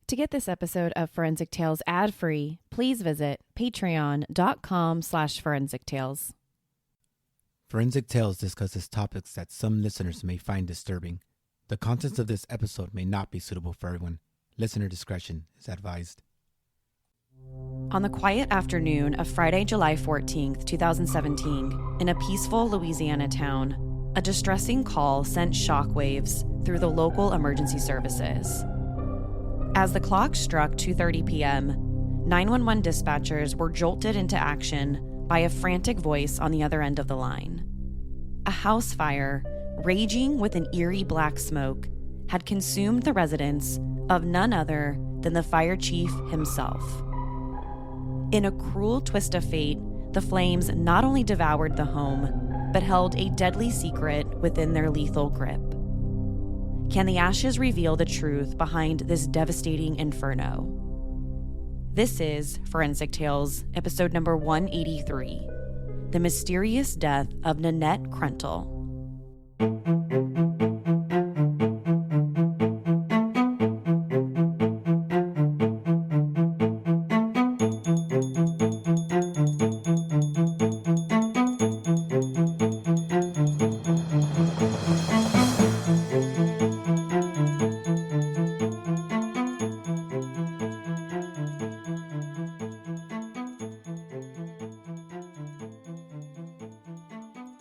To get this episode of Forensic Tales ad-free, please visit patreon.com/Forensic Tales. Forensic Tales discusses topics that some listeners may find disturbing. The contents of this episode may not be suitable for everyone. Listener discretion is advised. On the quiet afternoon of Friday, July 14th, 2017, in a peaceful Louisiana town, a distressing call sent shockwaves through the local emergency services. As the clock struck 2:30 p.m., 911 dispatchers were jolted into action by a frantic voice on the other end of the line. A house fire, raging with an eerie black smoke, had consumed the residence of none other than the fire chief himself. In a cruel twist of fate, the flames not only devoured the home, but held a deadly secret within their lethal grip. Can the ashes reveal the truth behind this devastating inferno? This is Forensic Tales, episode number 183, The Mysterious Death of Nanette Krentel.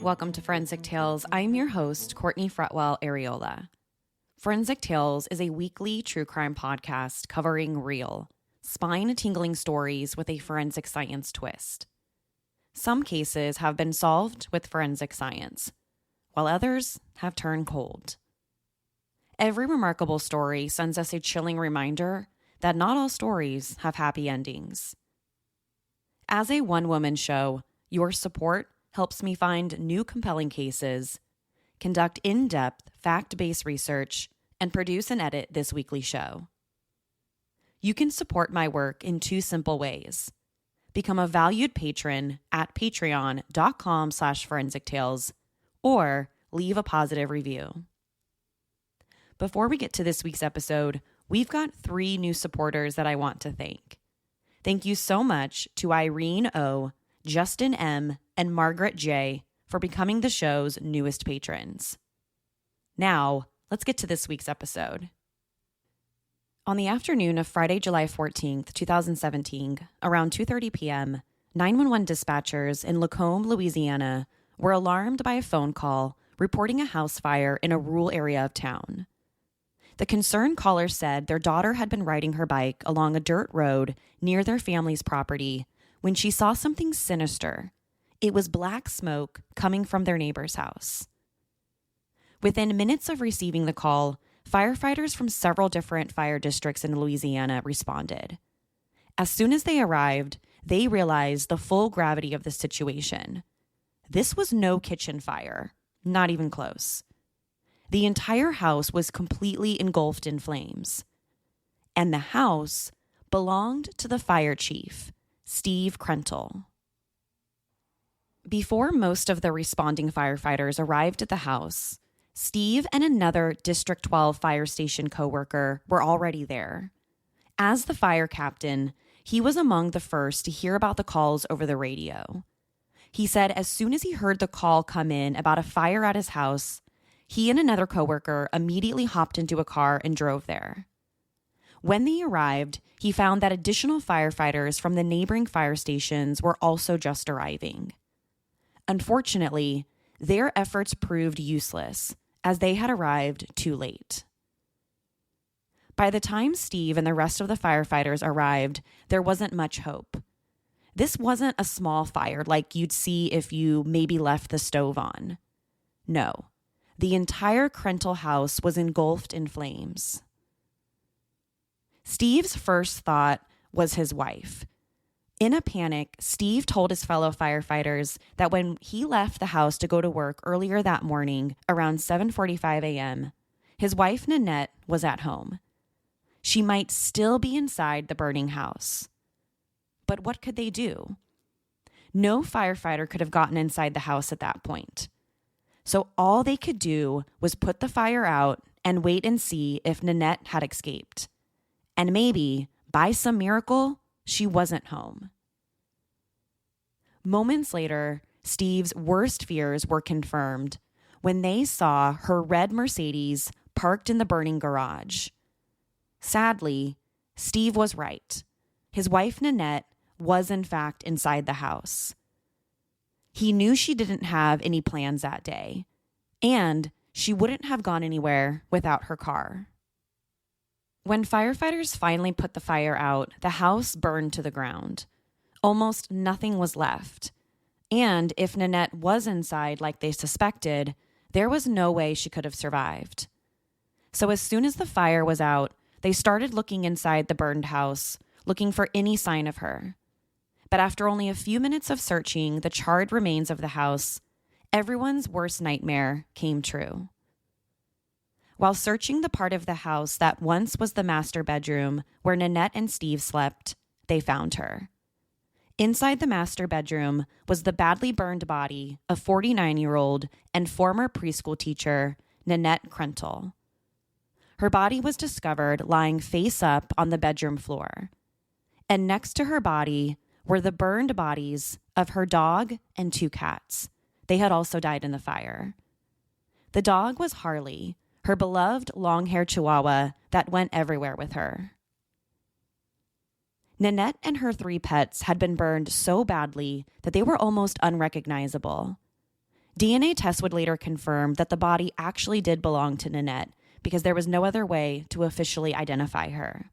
Welcome to Forensic Tales. I'm your host, Courtney Fretwell Areola. Forensic Tales is a weekly true crime podcast covering real, spine-tingling stories with a forensic science twist. Some cases have been solved with forensic science, while others have turned cold. Every remarkable story sends us a chilling reminder that not all stories have happy endings. As a one-woman show, your support helps me find new compelling cases, conduct in-depth, fact-based research, and produce and edit this weekly show. You can support my work in two simple ways. Become a valued patron at patreon.com/Forensic Tales, or leave a positive review. Before we get to this week's episode, we've got 3 new supporters that I want to thank. Thank you so much to Irene O., Justin M., and Margaret J. for becoming the show's newest patrons. Now, let's get to this week's episode. On the afternoon of Friday, July 14th, 2017, around 2:30 p.m., 911 dispatchers in Lacombe, Louisiana, were alarmed by a phone call reporting a house fire in a rural area of town. The concerned caller said their daughter had been riding her bike along a dirt road near their family's property when she saw something sinister. It was black smoke coming from their neighbor's house. Within minutes of receiving the call, firefighters from several different fire districts in Louisiana responded. As soon as they arrived, they realized the full gravity of the situation. This was no kitchen fire, not even close. The entire house was completely engulfed in flames. And the house belonged to the fire chief, Steve Krentel. Before most of the responding firefighters arrived at the house, Steve and another District 12 fire station coworker were already there. As the fire captain, he was among the first to hear about the calls over the radio. He said as soon as he heard the call come in about a fire at his house, he and another coworker immediately hopped into a car and drove there. When they arrived, he found that additional firefighters from the neighboring fire stations were also just arriving. Unfortunately, their efforts proved useless, as they had arrived too late. By the time Steve and the rest of the firefighters arrived, there wasn't much hope. This wasn't a small fire like you'd see if you maybe left the stove on. No, the entire Krentel house was engulfed in flames. Steve's first thought was his wife. In a panic, Steve told his fellow firefighters that when he left the house to go to work earlier that morning, around 7:45 a.m., his wife Nanette was at home. She might still be inside the burning house. But what could they do? No firefighter could have gotten inside the house at that point. So all they could do was put the fire out and wait and see if Nanette had escaped. And maybe, by some miracle, she wasn't home. Moments later, Steve's worst fears were confirmed when they saw her red Mercedes parked in the burning garage. Sadly, Steve was right. His wife, Nanette, was in fact inside the house. He knew she didn't have any plans that day, and she wouldn't have gone anywhere without her car. When firefighters finally put the fire out, the house burned to the ground. Almost nothing was left. And if Nanette was inside like they suspected, there was no way she could have survived. So as soon as the fire was out, they started looking inside the burned house, looking for any sign of her. But after only a few minutes of searching the charred remains of the house, everyone's worst nightmare came true. While searching the part of the house that once was the master bedroom where Nanette and Steve slept, they found her. Inside the master bedroom was the badly burned body of 49-year-old and former preschool teacher Nanette Krentel. Her body was discovered lying face up on the bedroom floor, and next to her body were the burned bodies of her dog and 2 cats. They had also died in the fire. The dog was Harley, her beloved long-haired Chihuahua that went everywhere with her. Nanette and her 3 pets had been burned so badly that they were almost unrecognizable. DNA tests would later confirm that the body actually did belong to Nanette because there was no other way to officially identify her.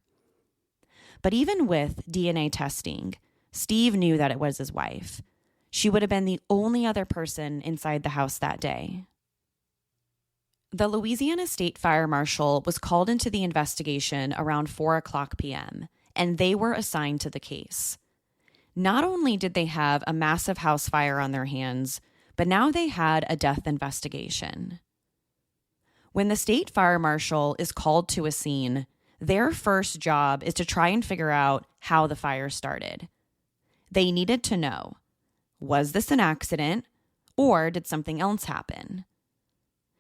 But even with DNA testing, Steve knew that it was his wife. She would have been the only other person inside the house that day. The Louisiana State Fire Marshal was called into the investigation around 4:00 p.m., and they were assigned to the case. Not only did they have a massive house fire on their hands, but now they had a death investigation. When the state fire marshal is called to a scene, their first job is to try and figure out how the fire started. They needed to know, was this an accident or did something else happen?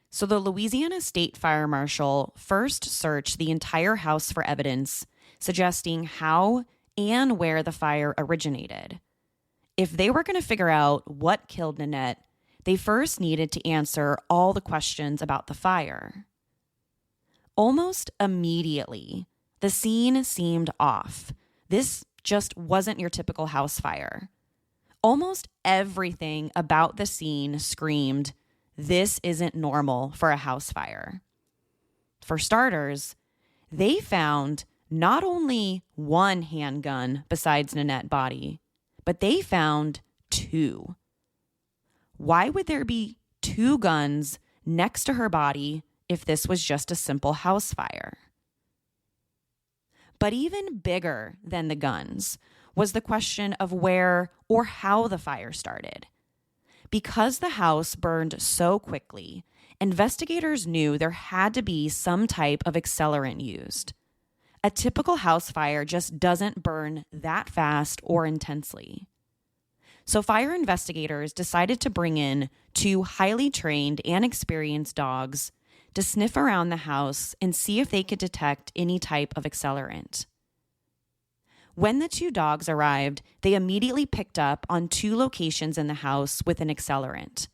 So the Louisiana State Fire Marshal first searched the entire house for evidence, suggesting how and where the fire originated. If they were going to figure out what killed Nanette, they first needed to answer all the questions about the fire. Almost immediately, the scene seemed off. This just wasn't your typical house fire. Almost everything about the scene screamed, this isn't normal for a house fire. For starters, they found not only 1 handgun besides Nanette's body, but they found 2. Why would there be 2 guns next to her body if this was just a simple house fire? But even bigger than the guns was the question of where or how the fire started. Because the house burned so quickly, investigators knew there had to be some type of accelerant used. A typical house fire just doesn't burn that fast or intensely. So fire investigators decided to bring in 2 highly trained and experienced dogs to sniff around the house and see if they could detect any type of accelerant. When the 2 dogs arrived, they immediately picked up on 2 locations in the house with an accelerant.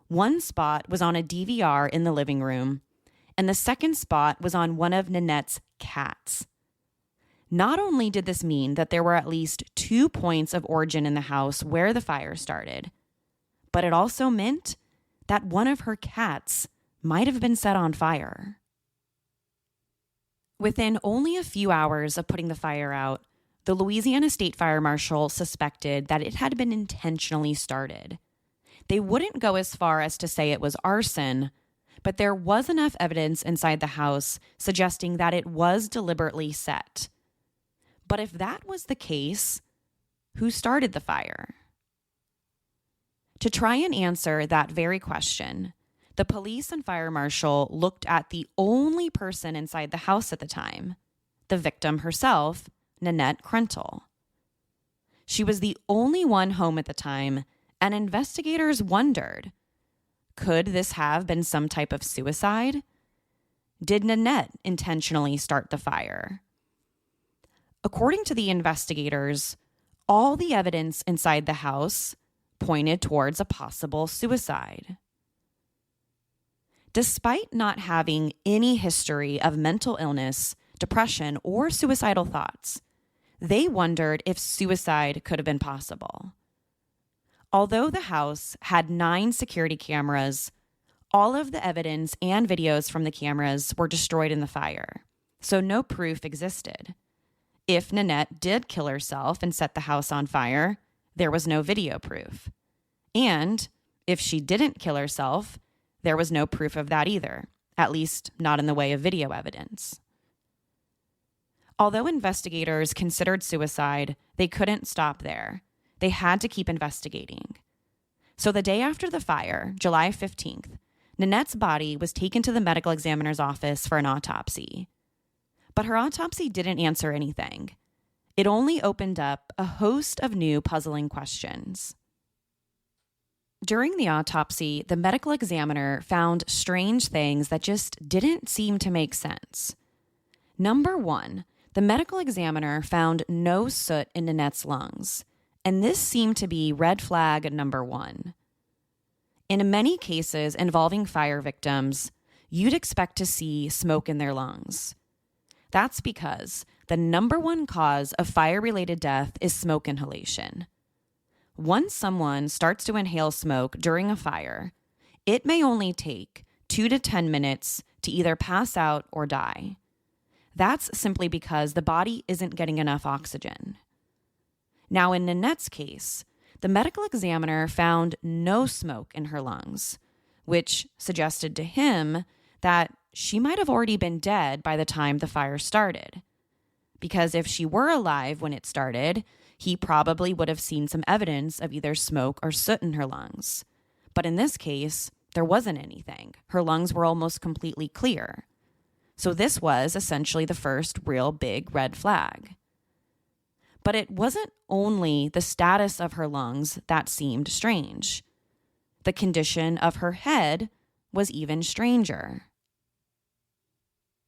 One spot was on a DVR in the living room, and the second spot was on one of Nanette's cats. Not only did this mean that there were at least 2 points of origin in the house where the fire started, but it also meant that one of her cats might have been set on fire. Within only a few hours of putting the fire out, the Louisiana State Fire Marshal suspected that it had been intentionally started. They wouldn't go as far as to say it was arson, but there was enough evidence inside the house suggesting that it was deliberately set. But if that was the case, who started the fire? To try and answer that very question, the police and fire marshal looked at the only person inside the house at the time, the victim herself, Nanette Krentel. She was the only one home at the time, and investigators wondered, could this have been some type of suicide? Did Nanette intentionally start the fire? According to the investigators, all the evidence inside the house pointed towards a possible suicide. Despite not having any history of mental illness, depression, or suicidal thoughts, they wondered if suicide could have been possible. Although the house had 9 security cameras, all of the evidence and videos from the cameras were destroyed in the fire, so no proof existed. If Nanette did kill herself and set the house on fire, there was no video proof. And if she didn't kill herself, there was no proof of that either, at least not in the way of video evidence. Although investigators considered suicide, they couldn't stop there. They had to keep investigating. So the day after the fire, July 15th, Nanette's body was taken to the medical examiner's office for an autopsy. But her autopsy didn't answer anything. It only opened up a host of new puzzling questions. During the autopsy, the medical examiner found strange things that just didn't seem to make sense. Number 1, the medical examiner found no soot in Nanette's lungs, and this seemed to be red flag number 1. In many cases involving fire victims, you'd expect to see smoke in their lungs. That's because the number 1 cause of fire-related death is smoke inhalation. Once someone starts to inhale smoke during a fire, it may only take 2 to 10 minutes to either pass out or die. That's simply because the body isn't getting enough oxygen. Now, in Nanette's case, the medical examiner found no smoke in her lungs, which suggested to him that she might have already been dead by the time the fire started. Because if she were alive when it started, he probably would have seen some evidence of either smoke or soot in her lungs. But in this case, there wasn't anything. Her lungs were almost completely clear. So this was essentially the first real big red flag. But it wasn't only the status of her lungs that seemed strange. The condition of her head was even stranger.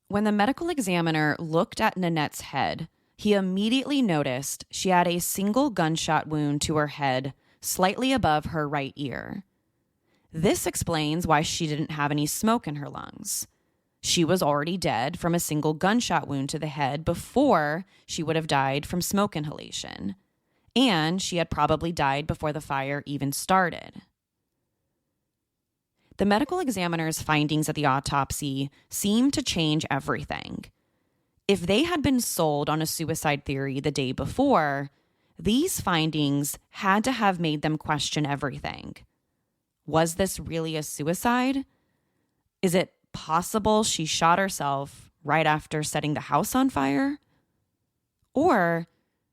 When the medical examiner looked at Nanette's head, he immediately noticed she had a single gunshot wound to her head, slightly above her right ear. This explains why she didn't have any smoke in her lungs. She was already dead from a single gunshot wound to the head before she would have died from smoke inhalation. And she had probably died before the fire even started. The medical examiner's findings at the autopsy seemed to change everything. If they had been sold on a suicide theory the day before, these findings had to have made them question everything. Was this really a suicide? Is it possible she shot herself right after setting the house on fire? Or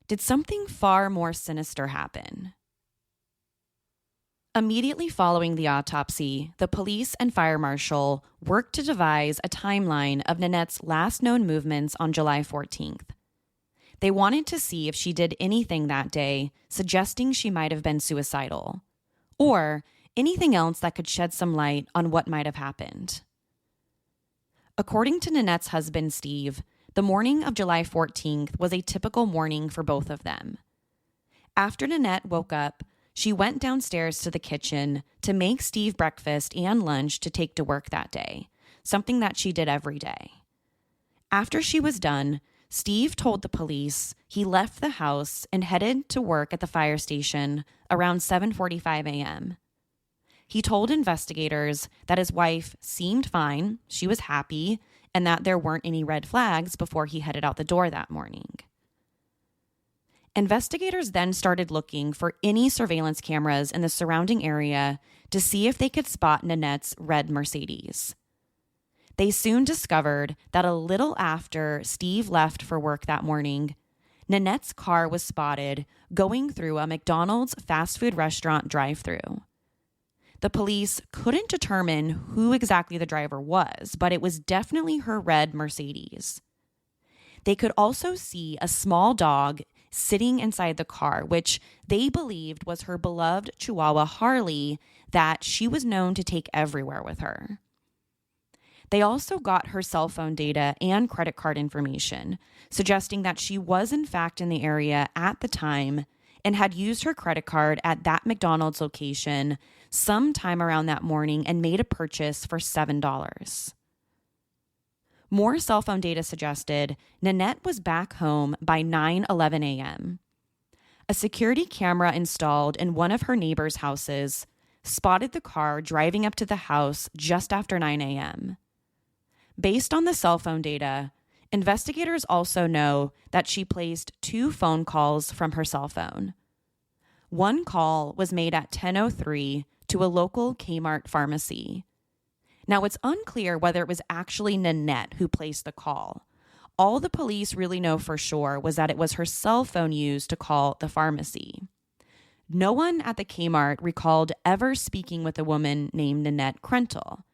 did something far more sinister happen? Immediately following the autopsy, the police and fire marshal worked to devise a timeline of Nanette's last known movements on July 14th. They wanted to see if she did anything that day, suggesting she might have been suicidal, or anything else that could shed some light on what might have happened. According to Nanette's husband, Steve, the morning of July 14th was a typical morning for both of them. After Nanette woke up, she went downstairs to the kitchen to make Steve breakfast and lunch to take to work that day, something that she did every day. After she was done, Steve told the police he left the house and headed to work at the fire station around 7:45 a.m. He told investigators that his wife seemed fine, she was happy, and that there weren't any red flags before he headed out the door that morning. Investigators then started looking for any surveillance cameras in the surrounding area to see if they could spot Nanette's red Mercedes. They soon discovered that a little after Steve left for work that morning, Nanette's car was spotted going through a McDonald's fast food restaurant drive-thru. The police couldn't determine who exactly the driver was, but it was definitely her red Mercedes. They could also see a small dog sitting inside the car, which they believed was her beloved Chihuahua Harley that she was known to take everywhere with her. They also got her cell phone data and credit card information, suggesting that she was in fact in the area at the time and had used her credit card at that McDonald's location sometime around that morning and made a purchase for $7. More cell phone data suggested Nanette was back home by 9:11 a.m. A security camera installed in one of her neighbors' houses spotted the car driving up to the house just after 9 a.m. Based on the cell phone data, investigators also know that she placed 2 phone calls from her cell phone. One call was made at 10:03 to a local Kmart pharmacy. Now, it's unclear whether it was actually Nanette who placed the call. All the police really know for sure was that it was her cell phone used to call the pharmacy. No one at the Kmart recalled ever speaking with a woman named Nanette Krentel.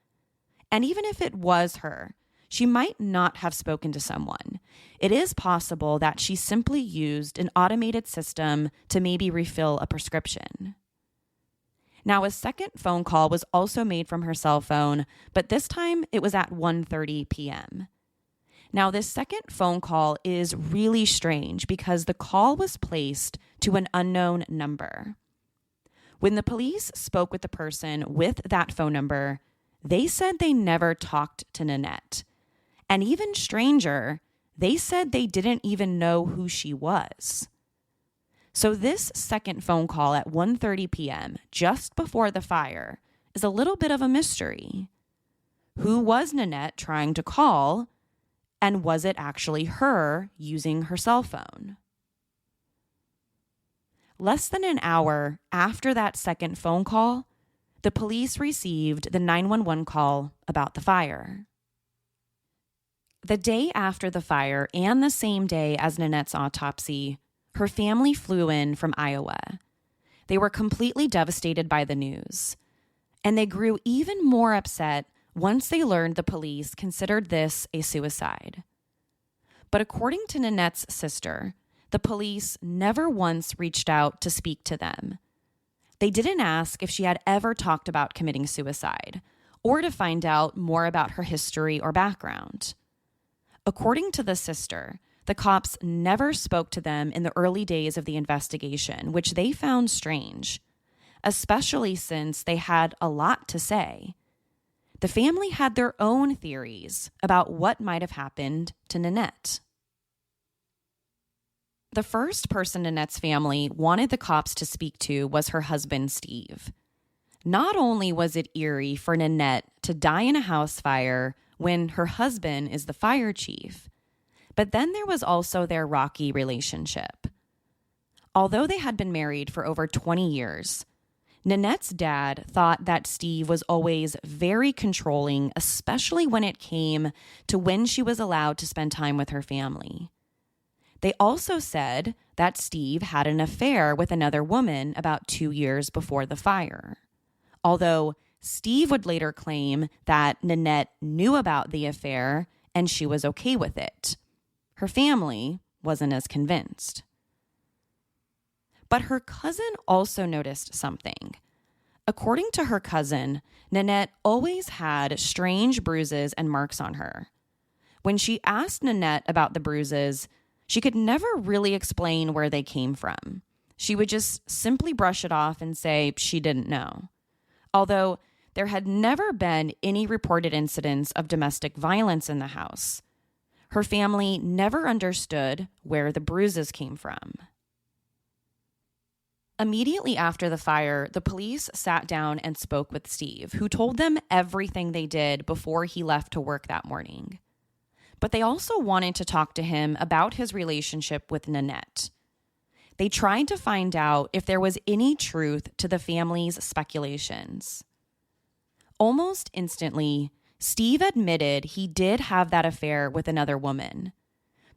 And even if it was her, she might not have spoken to someone. It is possible that she simply used an automated system to maybe refill a prescription. Now, a second phone call was also made from her cell phone, but this time it was at 1:30 p.m. Now, this second phone call is really strange because the call was placed to an unknown number. When the police spoke with the person with that phone number, they said they never talked to Nanette. And even stranger, they said they didn't even know who she was. So this second phone call at 1:30 p.m., just before the fire, is a little bit of a mystery. Who was Nanette trying to call, and was it actually her using her cell phone? Less than an hour after that second phone call, the police received the 911 call about the fire. The day after the fire and the same day as Nanette's autopsy, her family flew in from Iowa. They were completely devastated by the news, and they grew even more upset once they learned the police considered this a suicide. But according to Nanette's sister, the police never once reached out to speak to them. They didn't ask if she had ever talked about committing suicide or to find out more about her history or background. According to the sister, the cops never spoke to them in the early days of the investigation, which they found strange, especially since they had a lot to say. The family had their own theories about what might have happened to Nanette. The first person Nanette's family wanted the cops to speak to was her husband, Steve. Not only was it eerie for Nanette to die in a house fire when her husband is the fire chief, but then there was also their rocky relationship. Although they had been married for over 20 years, Nanette's dad thought that Steve was always very controlling, especially when it came to when she was allowed to spend time with her family. They also said that Steve had an affair with another woman about 2 years before the fire. Although Steve would later claim that Nanette knew about the affair and she was okay with it. Her family wasn't as convinced. But her cousin also noticed something. According to her cousin, Nanette always had strange bruises and marks on her. When she asked Nanette about the bruises, she could never really explain where they came from. She would just simply brush it off and say she didn't know. Although there had never been any reported incidents of domestic violence in the house, her family never understood where the bruises came from. Immediately after the fire, the police sat down and spoke with Steve, who told them everything they did before he left to work that morning. But they also wanted to talk to him about his relationship with Nanette. They tried to find out if there was any truth to the family's speculations. Almost instantly, Steve admitted he did have that affair with another woman,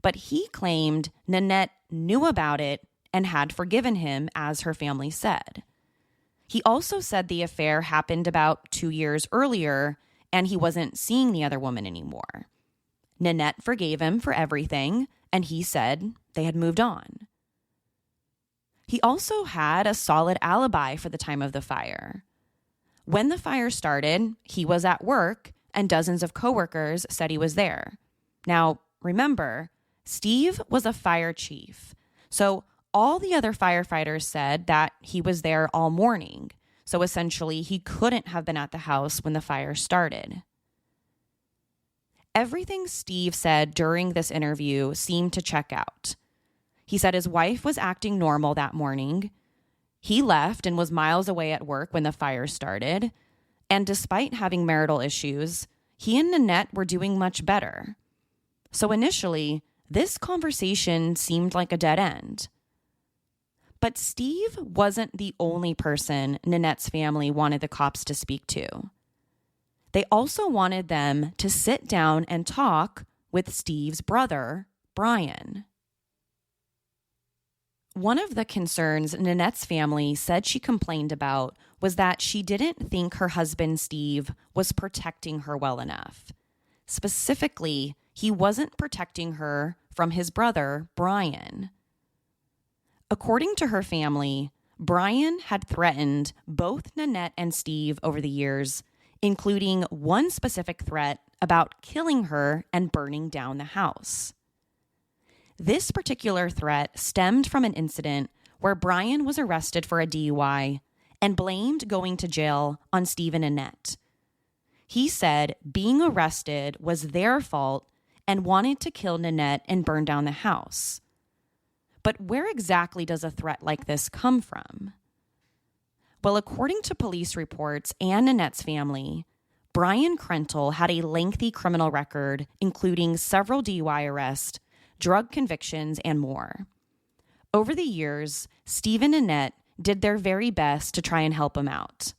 but he claimed Nanette knew about it and had forgiven him, as her family said. He also said the affair happened about 2 years earlier and he wasn't seeing the other woman anymore. Nanette forgave him for everything, and he said they had moved on. He also had a solid alibi for the time of the fire. When the fire started, he was at work and dozens of coworkers said he was there. Now, remember, Steve was a fire chief, so all the other firefighters said that he was there all morning. So essentially, he couldn't have been at the house when the fire started. Everything Steve said during this interview seemed to check out. He said his wife was acting normal that morning. He left and was miles away at work when the fire started. And despite having marital issues, he and Nanette were doing much better. So initially, this conversation seemed like a dead end. But Steve wasn't the only person Nanette's family wanted the cops to speak to. They also wanted them to sit down and talk with Steve's brother, Brian. One of the concerns Nanette's family said she complained about was that she didn't think her husband, Steve, was protecting her well enough. Specifically, he wasn't protecting her from his brother, Brian. According to her family, Brian had threatened both Nanette and Steve over the years, including one specific threat about killing her and burning down the house. This particular threat stemmed from an incident where Brian was arrested for a DUI and blamed going to jail on Steve and Nanette. He said being arrested was their fault and wanted to kill Nanette and burn down the house. But where exactly does a threat like this come from? Well, according to police reports and Nanette's family, Brian Krentel had a lengthy criminal record, including several DUI arrests, drug convictions, and more. Over the years, Steve and Nanette did their very best to try and help him out.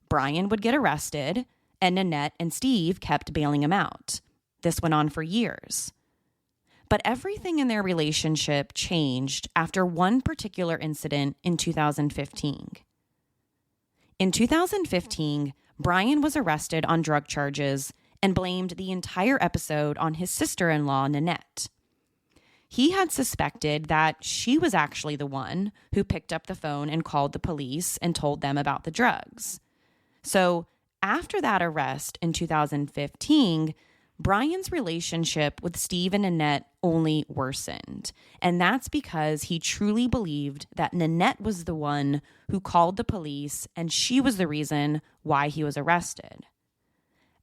Brian would get arrested, and Nanette and Steve kept bailing him out. This went on for years. But everything in their relationship changed after one particular incident in 2015. In 2015, Brian was arrested on drug charges and blamed the entire episode on his sister-in-law, Nanette. He had suspected that she was actually the one who picked up the phone and called the police and told them about the drugs. So after that arrest in 2015, Brian's relationship with Steve and Nanette only worsened. And that's because he truly believed that Nanette was the one who called the police and she was the reason why he was arrested.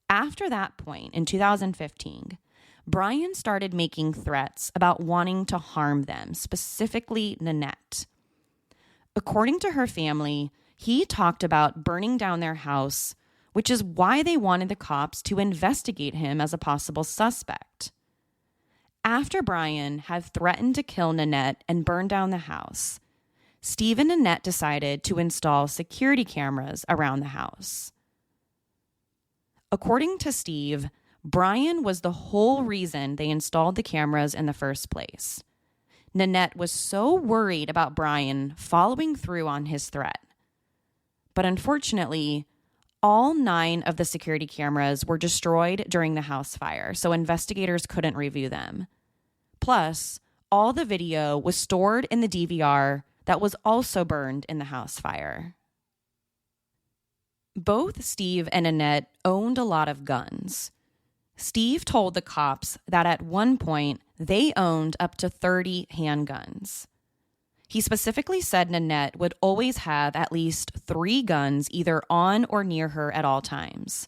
After that point in 2015, Brian started making threats about wanting to harm them, specifically Nanette. According to her family, he talked about burning down their house, which is why they wanted the cops to investigate him as a possible suspect. After Brian had threatened to kill Nanette and burn down the house, Steve and Nanette decided to install security cameras around the house. According to Steve, Brian was the whole reason they installed the cameras in the first place. Nanette was so worried about Brian following through on his threat. But unfortunately, all 9 of the security cameras were destroyed during the house fire, so investigators couldn't review them. Plus, all the video was stored in the DVR that was also burned in the house fire. Both Steve and Nanette owned a lot of guns. Steve told the cops that at one point they owned up to 30 handguns. He specifically said Nanette would always have at least 3 guns either on or near her at all times.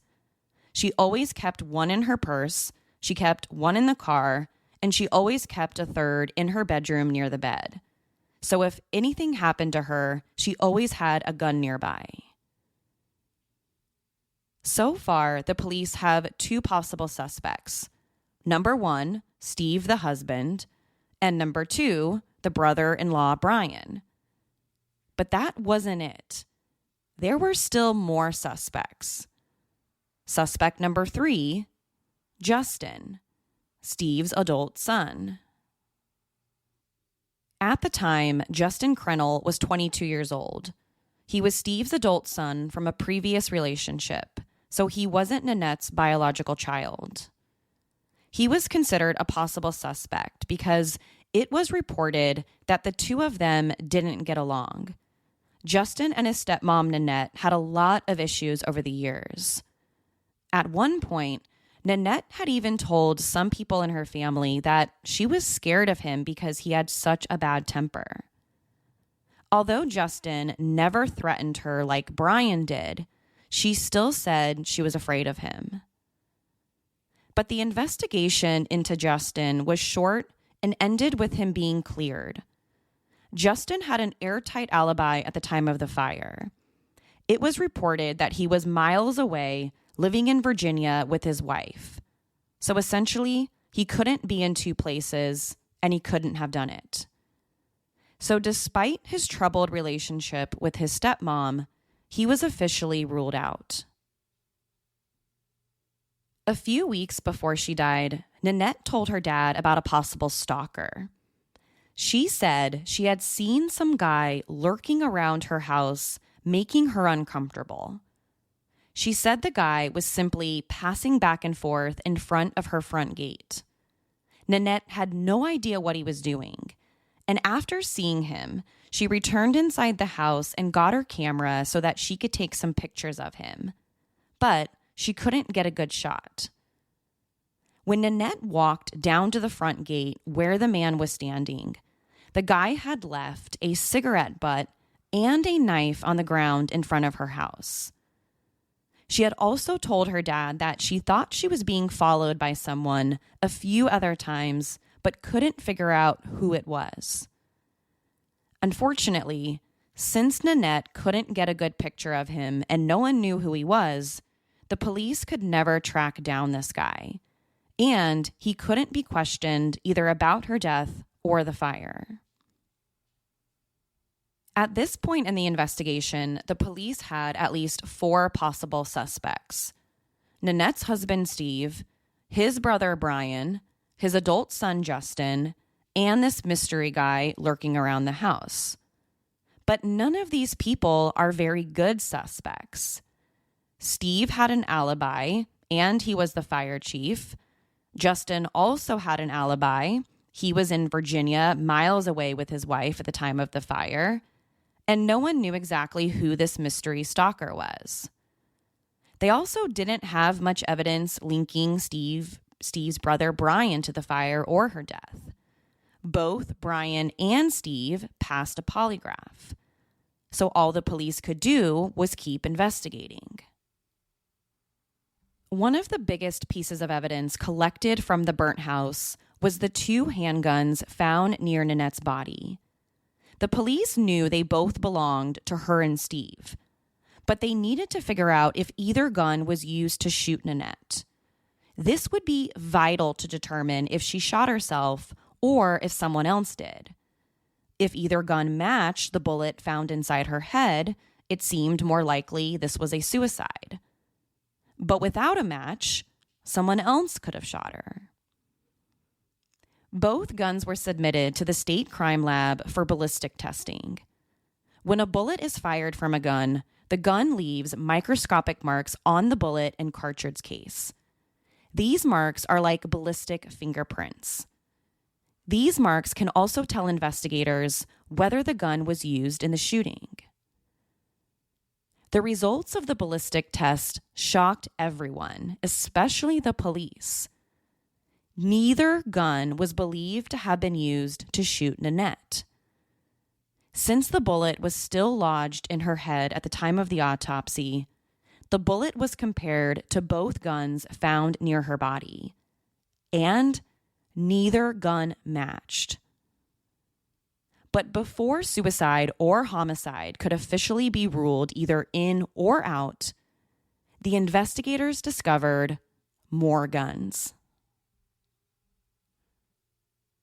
She always kept one in her purse, she kept one in the car, and she always kept a third in her bedroom near the bed. So if anything happened to her, she always had a gun nearby. So far, the police have 2 possible suspects. Number 1, Steve the husband, and number 2, the brother-in-law, Brian. But that wasn't it. There were still more suspects. Suspect number 3, Justin, Steve's adult son. At the time, Justin Krentel was 22 years old. He was Steve's adult son from a previous relationship, so he wasn't Nanette's biological child. He was considered a possible suspect because it was reported that the 2 of them didn't get along. Justin and his stepmom, Nanette, had a lot of issues over the years. At one point, Nanette had even told some people in her family that she was scared of him because he had such a bad temper. Although Justin never threatened her like Brian did, she still said she was afraid of him. But the investigation into Justin was short and ended with him being cleared. Justin had an airtight alibi at the time of the fire. It was reported that he was miles away, living in Virginia with his wife. So essentially, he couldn't be in two places, and he couldn't have done it. So despite his troubled relationship with his stepmom, he was officially ruled out. A few weeks before she died, Nanette told her dad about a possible stalker. She said she had seen some guy lurking around her house, making her uncomfortable. She said the guy was simply passing back and forth in front of her front gate. Nanette had no idea what he was doing, and after seeing him, she returned inside the house and got her camera so that she could take some pictures of him. But she couldn't get a good shot. When Nanette walked down to the front gate where the man was standing, the guy had left a cigarette butt and a knife on the ground in front of her house. She had also told her dad that she thought she was being followed by someone a few other times, but couldn't figure out who it was. Unfortunately, since Nanette couldn't get a good picture of him and no one knew who he was, the police could never track down this guy, and he couldn't be questioned either about her death or the fire. At this point in the investigation, the police had at least 4 possible suspects: Nanette's husband, Steve, his brother, Brian, his adult son, Justin, and this mystery guy lurking around the house. But none of these people are very good suspects. Steve had an alibi, and he was the fire chief. Justin also had an alibi. He was in Virginia, miles away with his wife at the time of the fire. And no one knew exactly who this mystery stalker was. They also didn't have much evidence linking Steve's brother Brian to the fire or her death. Both Brian and Steve passed a polygraph. So all the police could do was keep investigating. One of the biggest pieces of evidence collected from the burnt house was the 2 handguns found near Nanette's body. The police knew they both belonged to her and Steve, but they needed to figure out if either gun was used to shoot Nanette. This would be vital to determine if she shot herself or if someone else did. If either gun matched the bullet found inside her head, it seemed more likely this was a suicide. But without a match, someone else could have shot her. Both guns were submitted to the state crime lab for ballistic testing. When a bullet is fired from a gun, the gun leaves microscopic marks on the bullet and cartridge case. These marks are like ballistic fingerprints. These marks can also tell investigators whether the gun was used in the shooting. The results of the ballistic test shocked everyone, especially the police. Neither gun was believed to have been used to shoot Nanette. Since the bullet was still lodged in her head at the time of the autopsy, the bullet was compared to both guns found near her body, and neither gun matched. But before suicide or homicide could officially be ruled either in or out, the investigators discovered more guns.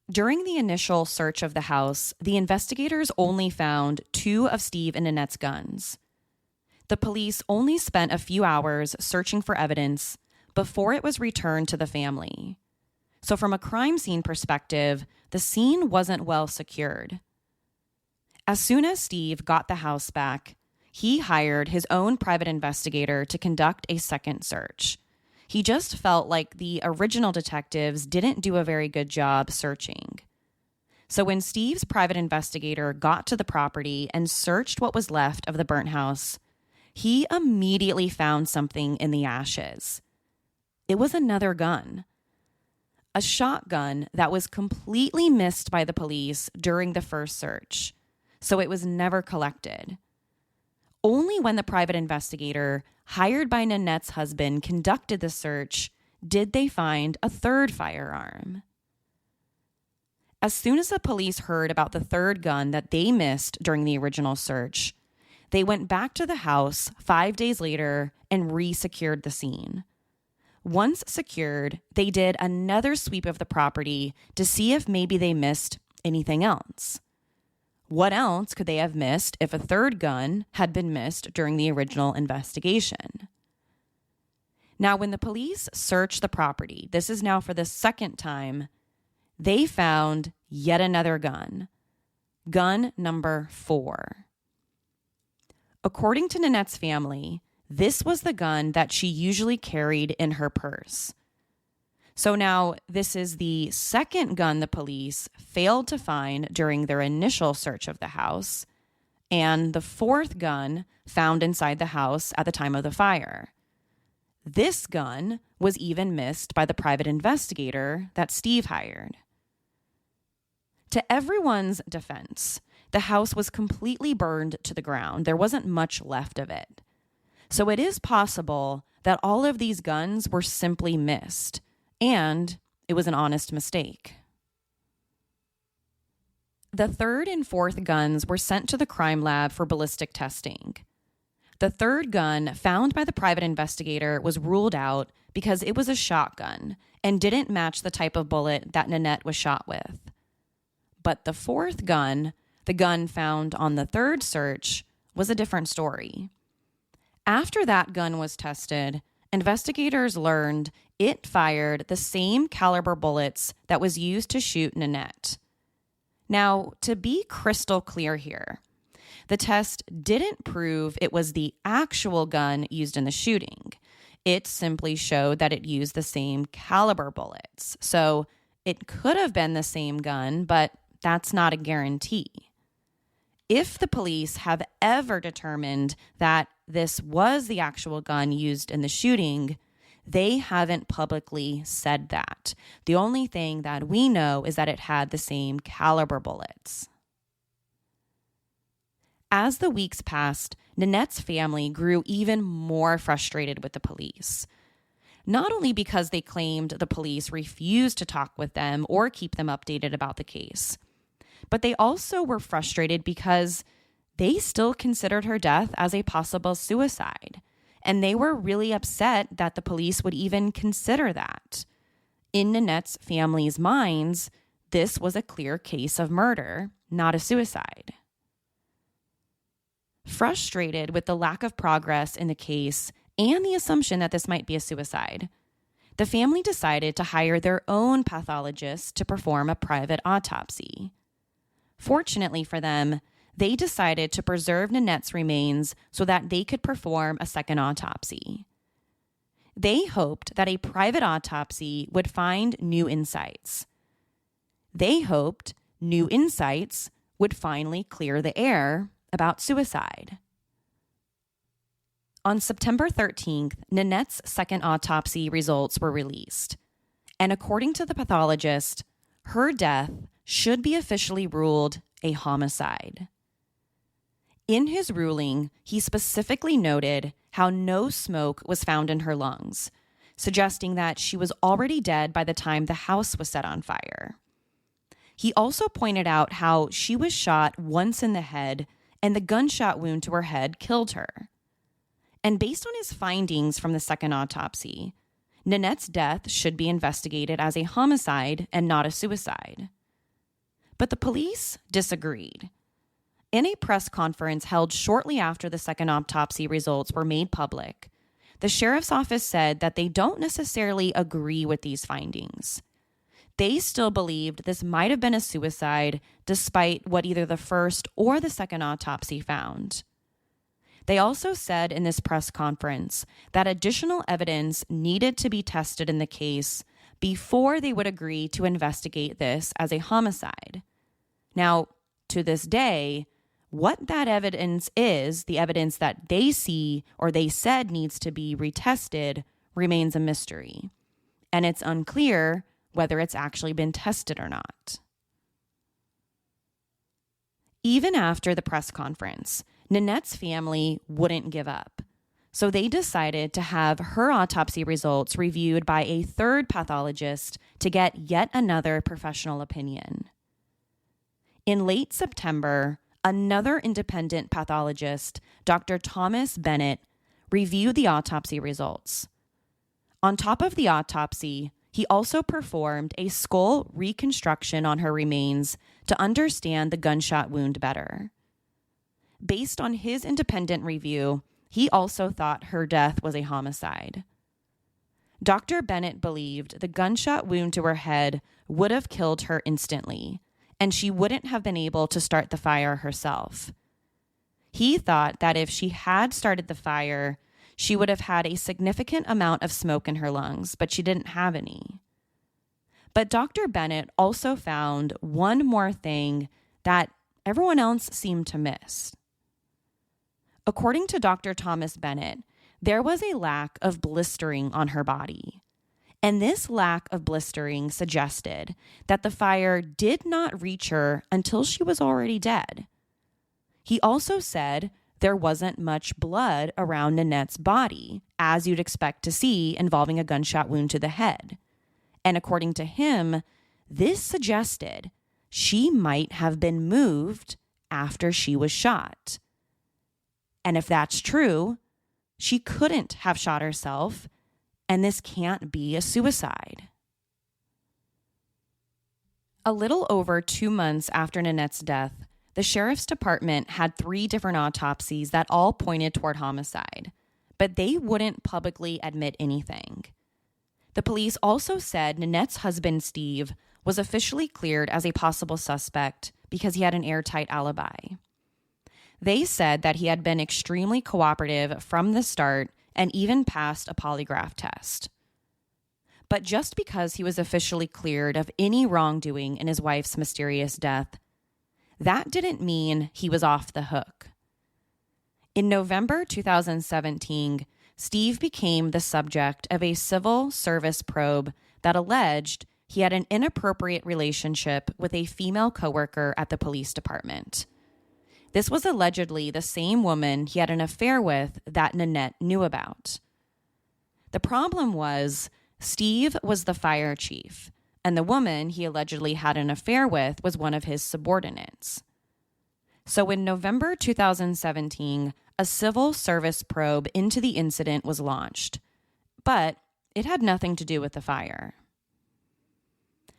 During the initial search of the house, the investigators only found 2 of Steve and Nanette's guns. The police only spent a few hours searching for evidence before it was returned to the family. So from a crime scene perspective, the scene wasn't well secured. As soon as Steve got the house back, he hired his own private investigator to conduct a second search. He just felt like the original detectives didn't do a very good job searching. So when Steve's private investigator got to the property and searched what was left of the burnt house, he immediately found something in the ashes. it was another gun. A shotgun that was completely missed by the police during the first search, so it was never collected. Only when the private investigator hired by Nanette's husband conducted the search did they find a third firearm. As soon as the police heard about the third gun that they missed during the original search, they went back to the house 5 days later and re-secured the scene. Once secured, they did another sweep of the property to see if maybe they missed anything else. What else could they have missed if a third gun had been missed during the original investigation? Now, when the police searched the property, this is now for the second time, they found yet another gun. Gun number 4. According to Nanette's family, this was the gun that she usually carried in her purse. So now this is the second gun the police failed to find during their initial search of the house, and the fourth gun found inside the house at the time of the fire. This gun was even missed by the private investigator that Steve hired. To everyone's defense, the house was completely burned to the ground. There wasn't much left of it. So it is possible that all of these guns were simply missed, and it was an honest mistake. The third and fourth guns were sent to the crime lab for ballistic testing. The third gun found by the private investigator was ruled out because it was a shotgun and didn't match the type of bullet that Nanette was shot with. But the fourth gun, the gun found on the third search, was a different story. After that gun was tested, investigators learned it fired the same caliber bullets that was used to shoot Nanette. Now, to be crystal clear here, the test didn't prove it was the actual gun used in the shooting. It simply showed that it used the same caliber bullets. So it could have been the same gun, but that's not a guarantee. If the police have ever determined that this was the actual gun used in the shooting, they haven't publicly said that. The only thing that we know is that it had the same caliber bullets. As the weeks passed, Nanette's family grew even more frustrated with the police. Not only because they claimed the police refused to talk with them or keep them updated about the case, but they also were frustrated because they still considered her death as a possible suicide, and they were really upset that the police would even consider that. In Nanette's family's minds, this was a clear case of murder, not a suicide. Frustrated with the lack of progress in the case and the assumption that this might be a suicide, the family decided to hire their own pathologist to perform a private autopsy. Fortunately for them, they decided to preserve Nanette's remains so that they could perform a second autopsy. They hoped that a private autopsy would find new insights. They hoped new insights would finally clear the air about suicide. On September 13th, Nanette's second autopsy results were released, and according to the pathologist, her death should be officially ruled a homicide. In his ruling, he specifically noted how no smoke was found in her lungs, suggesting that she was already dead by the time the house was set on fire. He also pointed out how she was shot once in the head and the gunshot wound to her head killed her. And based on his findings from the second autopsy, Nanette's death should be investigated as a homicide and not a suicide. But the police disagreed. In a press conference held shortly after the second autopsy results were made public, the sheriff's office said that they don't necessarily agree with these findings. They still believed this might have been a suicide despite what either the first or the second autopsy found. They also said in this press conference that additional evidence needed to be tested in the case before they would agree to investigate this as a homicide. Now, to this day, what that evidence is, the evidence that they see or they said needs to be retested, remains a mystery. and it's unclear whether it's actually been tested or not. Even after the press conference, Nanette's family wouldn't give up. So they decided to have her autopsy results reviewed by a third pathologist to get yet another professional opinion. In late September, another independent pathologist, Dr. Thomas Bennett, reviewed the autopsy results. On top of the autopsy, he also performed a skull reconstruction on her remains to understand the gunshot wound better. Based on his independent review, he also thought her death was a homicide. Dr. Bennett believed the gunshot wound to her head would have killed her instantly, and she wouldn't have been able to start the fire herself. He thought that if she had started the fire, she would have had a significant amount of smoke in her lungs, but she didn't have any. But Dr. Bennett also found one more thing that everyone else seemed to miss. According to Dr. Thomas Bennett, there was a lack of blistering on her body. And this lack of blistering suggested that the fire did not reach her until she was already dead. He also said there wasn't much blood around Nanette's body, as you'd expect to see involving a gunshot wound to the head. And according to him, this suggested she might have been moved after she was shot. And if that's true, she couldn't have shot herself, and this can't be a suicide. A little over 2 months after Nanette's death, the sheriff's department had 3 different autopsies that all pointed toward homicide, but they wouldn't publicly admit anything. The police also said Nanette's husband, Steve, was officially cleared as a possible suspect because he had an airtight alibi. They said that he had been extremely cooperative from the start and even passed a polygraph test. But just because he was officially cleared of any wrongdoing in his wife's mysterious death, that didn't mean he was off the hook. In November 2017, Steve became the subject of a civil service probe that alleged he had an inappropriate relationship with a female coworker at the police department. This was allegedly the same woman he had an affair with that Nanette knew about. The problem was Steve was the fire chief, and the woman he allegedly had an affair with was one of his subordinates. So in November 2017, a civil service probe into the incident was launched, but it had nothing to do with the fire.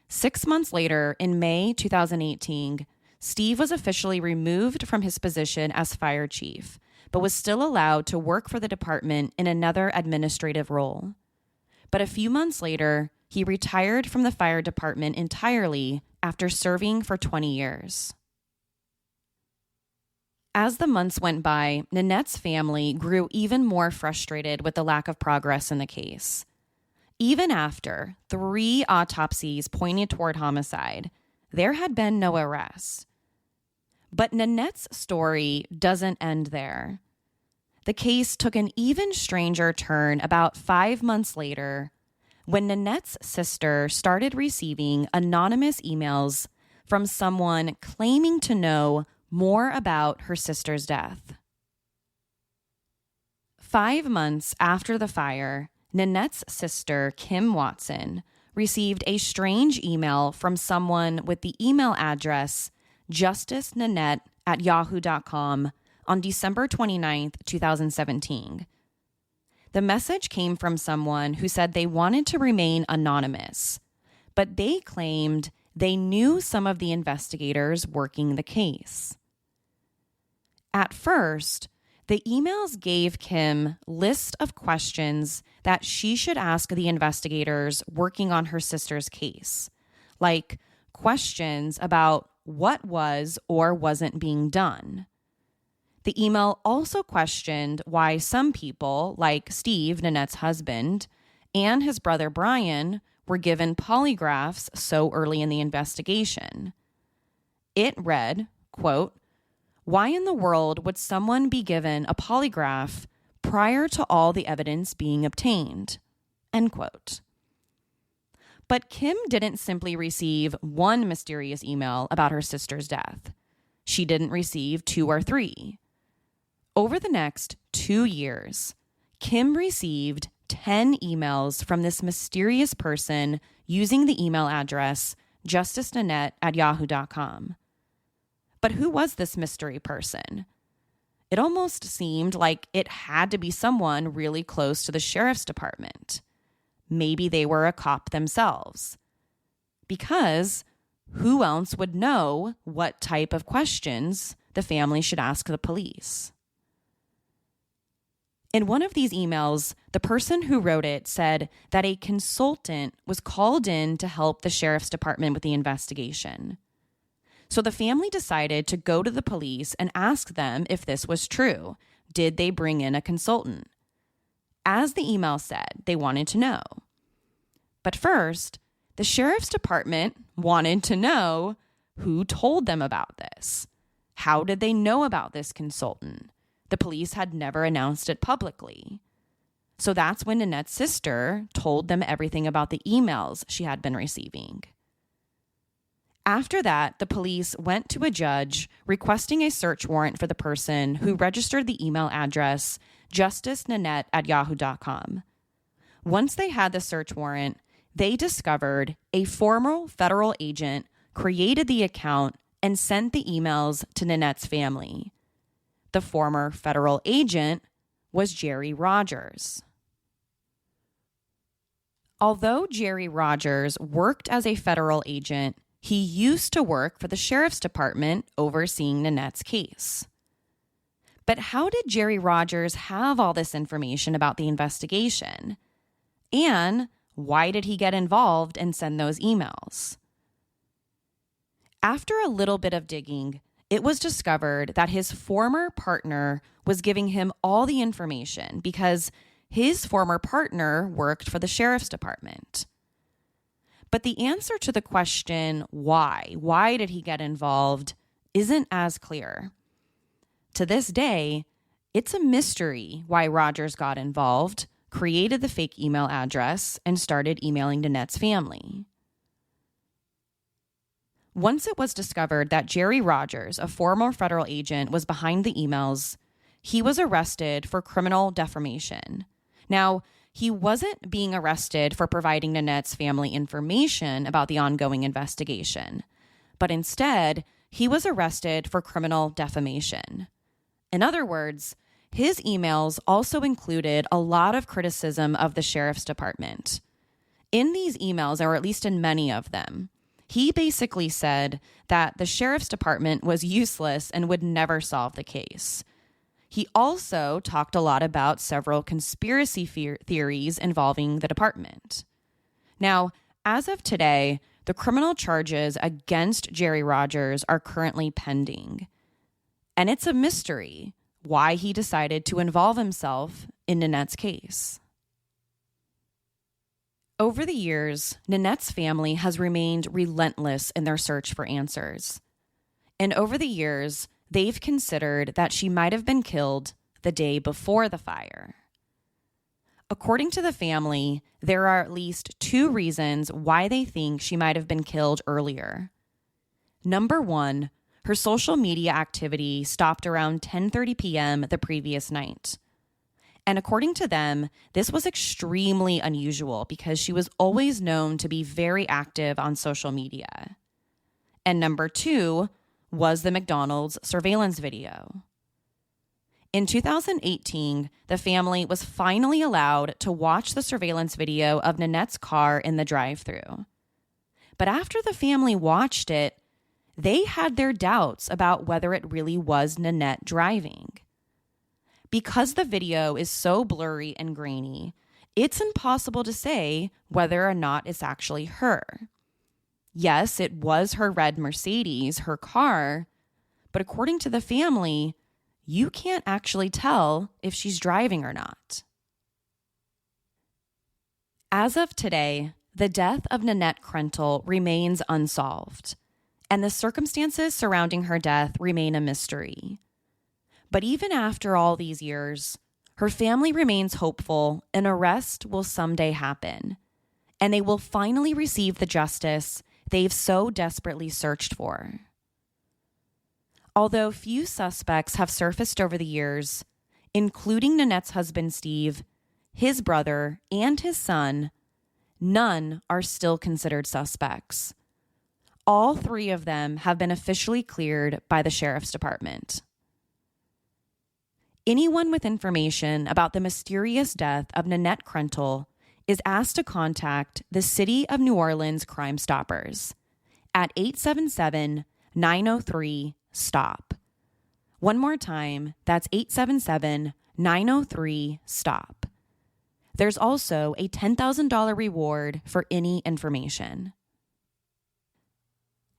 6 months later, in May 2018, Steve was officially removed from his position as fire chief, but was still allowed to work for the department in another administrative role. But a few months later, he retired from the fire department entirely after serving for 20 years. As the months went by, Nanette's family grew even more frustrated with the lack of progress in the case. Even after 3 autopsies pointed toward homicide, there had been no arrests. But Nanette's story doesn't end there. The case took an even stranger turn about 5 months later when Nanette's sister started receiving anonymous emails from someone claiming to know more about her sister's death. 5 months after the fire, Nanette's sister, Kim Watson, received a strange email from someone with the email address justicenanette@yahoo.com on December 29th, 2017. The message came from someone who said they wanted to remain anonymous, but they claimed they knew some of the investigators working the case. At first, the emails gave Kim list of questions that she should ask the investigators working on her sister's case, like questions about what was or wasn't being done. The email also questioned why some people, like Steve, Nanette's husband, and his brother Brian, were given polygraphs so early in the investigation. It read, quote, "Why in the world would someone be given a polygraph prior to all the evidence being obtained?" End quote. But Kim didn't simply receive one mysterious email about her sister's death. She didn't receive 2 or 3. Over the next 2 years, Kim received 10 emails from this mysterious person using the email address justicenanette@yahoo.com. But who was this mystery person? It almost seemed like it had to be someone really close to the sheriff's department. Maybe they were a cop themselves. Because who else would know what type of questions the family should ask the police? In one of these emails, the person who wrote it said that a consultant was called in to help the sheriff's department with the investigation. So the family decided to go to the police and ask them if this was true. Did they bring in a consultant? As the email said, they wanted to know. But first, the sheriff's department wanted to know who told them about this. How did they know about this consultant? The police had never announced it publicly. So that's when Nanette's sister told them everything about the emails she had been receiving. After that, the police went to a judge requesting a search warrant for the person who registered the email address justicenanette@yahoo.com. Once they had the search warrant, they discovered a former federal agent created the account and sent the emails to Nanette's family. The former federal agent was Jerry Rogers. Although Jerry Rogers worked as a federal agent, he used to work for the sheriff's department overseeing Nanette's case. But how did Jerry Rogers have all this information about the investigation? And why did he get involved and send those emails? After a little bit of digging, it was discovered that his former partner was giving him all the information because his former partner worked for the sheriff's department. But the answer to the question, why did he get involved, isn't as clear. To this day, it's a mystery why Rogers got involved, created the fake email address, and started emailing Nanette's family. Once it was discovered that Jerry Rogers, a former federal agent, was behind the emails, he was arrested for criminal defamation. Now, he wasn't being arrested for providing Nanette's family information about the ongoing investigation, but instead, he was arrested for criminal defamation. In other words, his emails also included a lot of criticism of the sheriff's department. In these emails, or at least in many of them, he basically said that the sheriff's department was useless and would never solve the case. He also talked a lot about several conspiracy theories involving the department. Now, as of today, the criminal charges against Jerry Rogers are currently pending. And it's a mystery why he decided to involve himself in Nanette's case. Over the years, Nanette's family has remained relentless in their search for answers. And over the years, they've considered that she might have been killed the day before the fire. According to the family, there are at least 2 reasons why they think she might have been killed earlier. Number 1, her social media activity stopped around 10:30 p.m. the previous night. And according to them, this was extremely unusual because she was always known to be very active on social media. And number 2 was the McDonald's surveillance video. In 2018, the family was finally allowed to watch the surveillance video of Nanette's car in the drive-thru. But after the family watched it, they had their doubts about whether it really was Nanette driving. Because the video is so blurry and grainy, it's impossible to say whether or not it's actually her. Yes, it was her red Mercedes, her car, but according to the family, you can't actually tell if she's driving or not. As of today, the death of Nanette Krentel remains unsolved, and the circumstances surrounding her death remain a mystery. But even after all these years, her family remains hopeful an arrest will someday happen, and they will finally receive the justice they've so desperately searched for. Although few suspects have surfaced over the years, including Nanette's husband, Steve, his brother, and his son, none are still considered suspects. All three of them have been officially cleared by the sheriff's department. Anyone with information about the mysterious death of Nanette Krentel is asked to contact the City of New Orleans Crime Stoppers at 877-903-STOP. One more time, that's 877-903-STOP. There's also a $10,000 reward for any information.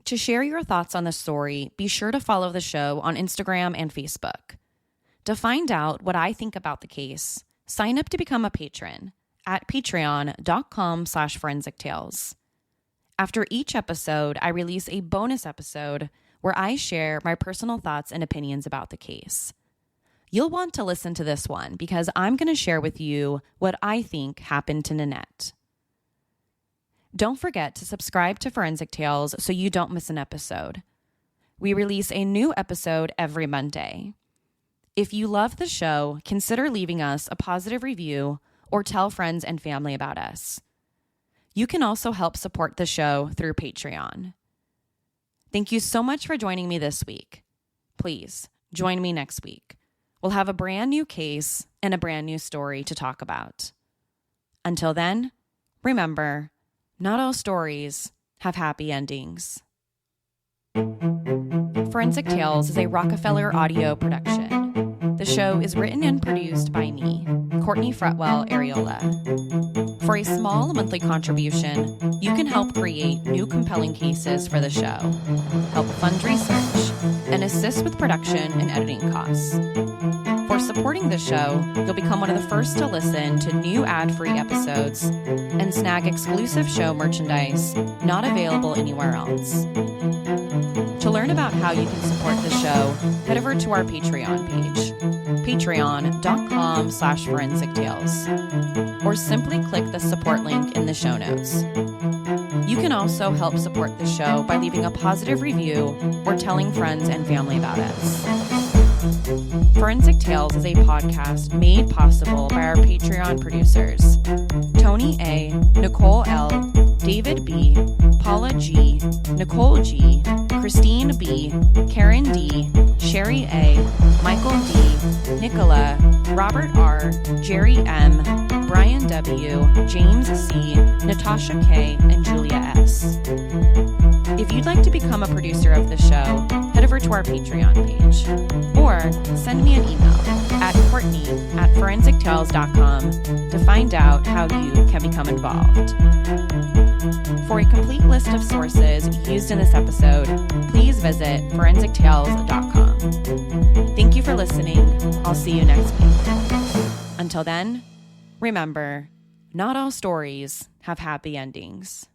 To share your thoughts on the story, be sure to follow the show on Instagram and Facebook. To find out what I think about the case, sign up to become a patron at patreon.com/forensictales. After each episode, I release a bonus episode where I share my personal thoughts and opinions about the case. You'll want to listen to this one because I'm going to share with you what I think happened to Nanette. Don't forget to subscribe to Forensic Tales so you don't miss an episode. We release a new episode every Monday. If you love the show, consider leaving us a positive review or tell friends and family about us. You can also help support the show through Patreon. Thank you so much for joining me this week. Please join me next week. We'll have a brand new case and a brand new story to talk about. Until then, remember, not all stories have happy endings. Forensic Tales is a Rockefeller audio production. The show is written and produced by me, Courtney Fretwell Areola. For a small monthly contribution, you can help create new compelling cases for the show, help fund research, and assist with production and editing costs. For supporting the show, you'll become one of the first to listen to new ad-free episodes and snag exclusive show merchandise not available anywhere else. To learn about how you can support the show, head over to our Patreon page, patreon.com/forensictales, or simply click the support link in the show notes. You can also help support the show by leaving a positive review or telling friends and family about us. Forensic Tales is a podcast made possible by our Patreon producers, Tony A., Nicole L., David B., Paula G., Nicole G., Christine B., Karen D., Sherry A., Michael D., Nicola, Robert R., Jerry M., Brian W., James C., Natasha K., and Julia S. If you'd like to become a producer of the show, head over to our Patreon page, or send me an email at Courtney@forensictales.com to find out how you can become involved. For a complete list of sources used in this episode, please visit forensictales.com. Thank you for listening. I'll see you next week. Until then, remember, not all stories have happy endings.